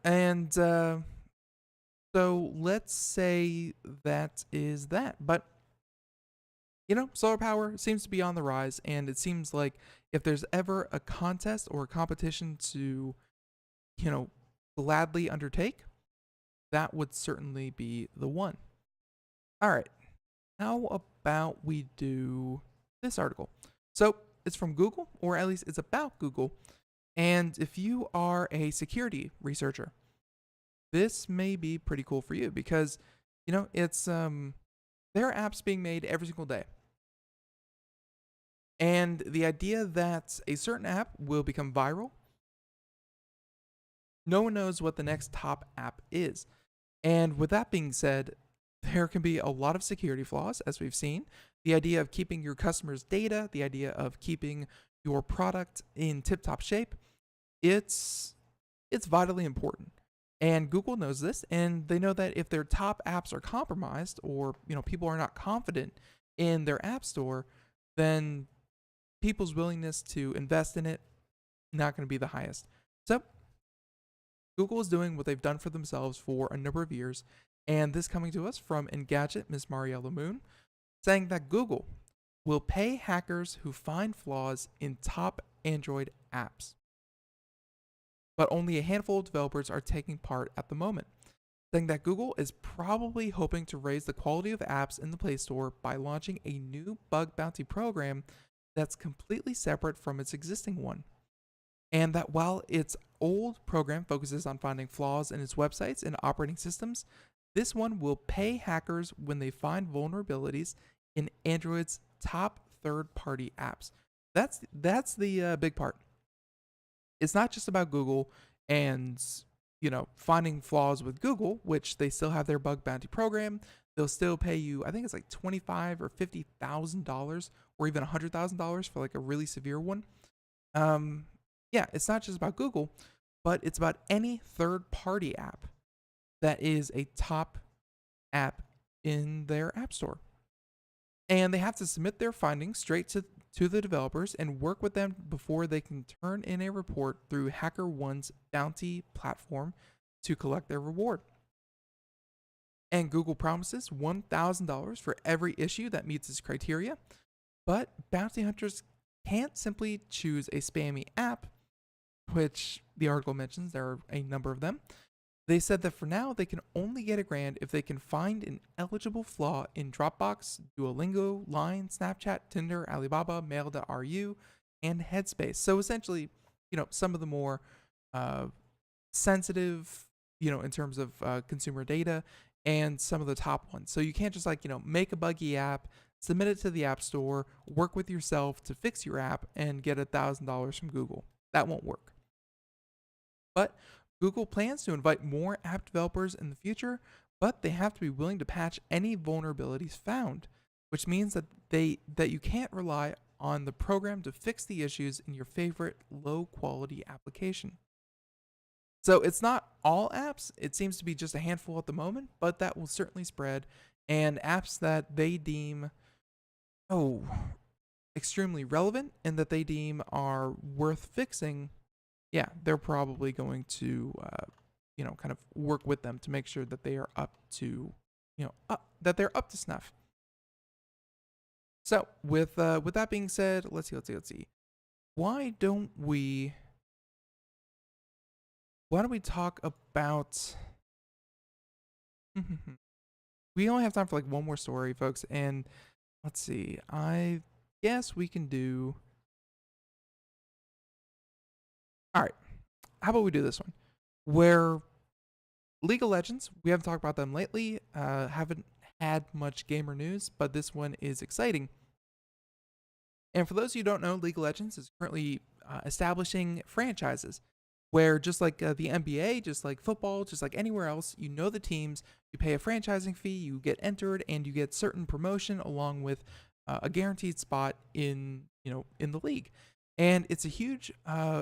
let's say that is that. But solar power seems to be on the rise, and it seems like if there's ever a contest or a competition to, gladly undertake, that would certainly be the one. All right. How about we do this article? So it's from Google, or at least it's about Google. And if you are a security researcher, this may be pretty cool for you because, it's there are apps being made every single day. And the idea that a certain app will become viral, no one knows what the next top app is. And with that being said, there can be a lot of security flaws, as we've seen. The idea of keeping your customers' data, the idea of keeping your product in tip-top shape, it's vitally important. And Google knows this, and they know that if their top apps are compromised or, people are not confident in their app store, then people's willingness to invest in it not going to be the highest. So Google is doing what they've done for themselves for a number of years, and this coming to us from Engadget, Miss Mariella Moon, saying that Google will pay hackers who find flaws in top Android apps. But only a handful of developers are taking part at the moment, saying that Google is probably hoping to raise the quality of apps in the Play Store by launching a new bug bounty program that's completely separate from its existing one. And that while its old program focuses on finding flaws in its websites and operating systems, this one will pay hackers when they find vulnerabilities in Android's top third-party apps. That's the big part. It's not just about Google and, finding flaws with Google, which they still have their bug bounty program. They'll still pay you, I think it's like $25,000 or $50,000 or even $100,000 for like a really severe one. It's not just about Google, but it's about any third-party app that is a top app in their app store. And they have to submit their findings straight to to the developers and work with them before they can turn in a report through HackerOne's bounty platform to collect their reward. And Google promises $1,000 for every issue that meets its criteria, but bounty hunters can't simply choose a spammy app, which the article mentions there are a number of them. They said that for now, they can only get $1,000 if they can find an eligible flaw in Dropbox, Duolingo, Line, Snapchat, Tinder, Alibaba, Mail.ru, and Headspace. So essentially, some of the more sensitive, in terms of consumer data, and some of the top ones. So you can't just make a buggy app, submit it to the App Store, work with yourself to fix your app, and get $1,000 from Google. That won't work. But Google plans to invite more app developers in the future, but they have to be willing to patch any vulnerabilities found, which means that you can't rely on the program to fix the issues in your favorite low-quality application. So it's not all apps. It seems to be just a handful at the moment, but that will certainly spread. And apps that they deem extremely relevant and that they deem are worth fixing, they're probably going to kind of work with them to make sure that they are up to snuff. So with that being said, let's see. Why don't we talk about we only have time for one more story, folks, and let's see. I guess we can do. All right. How about we do this one? Where League of Legends, we haven't talked about them lately, haven't had much gamer news, but this one is exciting. And for those of you who don't know, League of Legends is currently establishing franchises where just like the NBA, just like football, just like anywhere else, the teams, you pay a franchising fee, you get entered, and you get certain promotion along with a guaranteed spot in the league. And it's a huge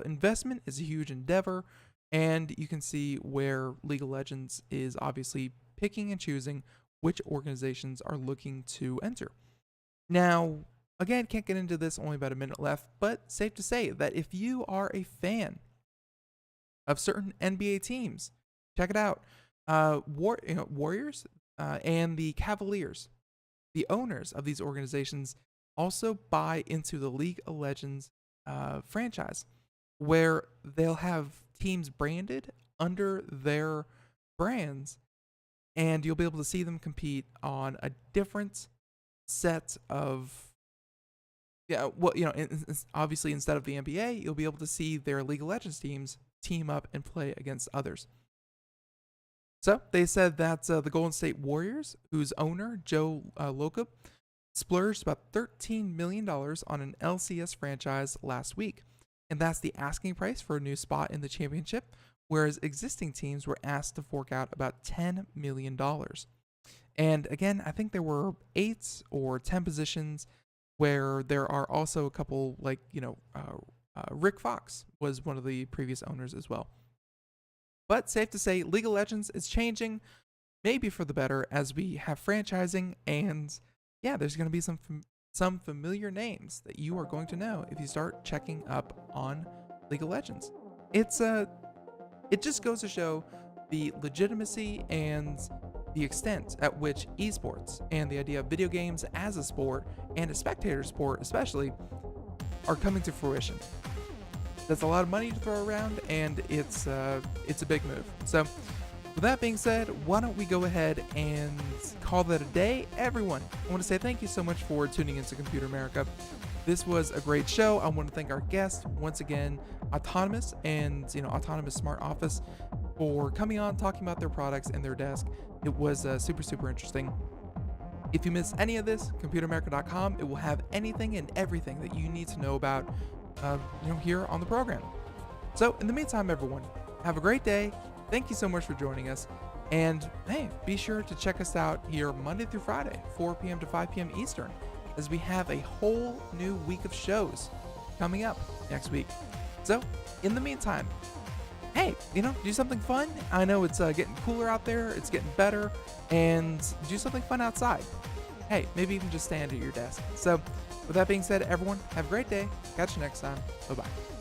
investment, it's a huge endeavor, and you can see where League of Legends is obviously picking and choosing which organizations are looking to enter. Now, again, can't get into this, only about a minute left, but safe to say that if you are a fan of certain NBA teams, check it out. Warriors and the Cavaliers, the owners of these organizations, also buy into the League of Legends franchise, where they'll have teams branded under their brands, and you'll be able to see them compete on a different set of obviously instead of the NBA, you'll be able to see their League of Legends teams team up and play against others. So they said that the Golden State Warriors, whose owner, Joe Lacob, splurged about $13 million on an LCS franchise last week. And that's the asking price for a new spot in the championship, whereas existing teams were asked to fork out about $10 million. And again, I think there were 8 or 10 positions where there are also a couple, Rick Fox was one of the previous owners as well. But safe to say, League of Legends is changing, maybe for the better, as we have franchising, and there's going to be some familiar names that you are going to know if you start checking up on League of Legends. It just goes to show the legitimacy and the extent at which esports and the idea of video games as a sport and a spectator sport especially are coming to fruition. That's a lot of money to throw around, and it's a big move. So with that being said, why don't we go ahead and call that a day? Everyone, I want to say thank you so much for tuning into Computer America. This was a great show. I want to thank our guest once again, Autonomous and Autonomous Smart Office, for coming on, talking about their products and their desk. It was super interesting. If you miss any of this, computeramerica.com, it will have anything and everything that you need to know about here on the program. So in the meantime, everyone, have a great day. Thank you so much for joining us. And hey, be sure to check us out here Monday through Friday, 4 p.m. to 5 p.m. Eastern, as we have a whole new week of shows coming up next week. So in the meantime, hey, do something fun. I know it's getting cooler out there. It's getting better. And do something fun outside. Hey, maybe even just stand at your desk. So With that being said, everyone, have a great day. Catch you next time. Bye-bye.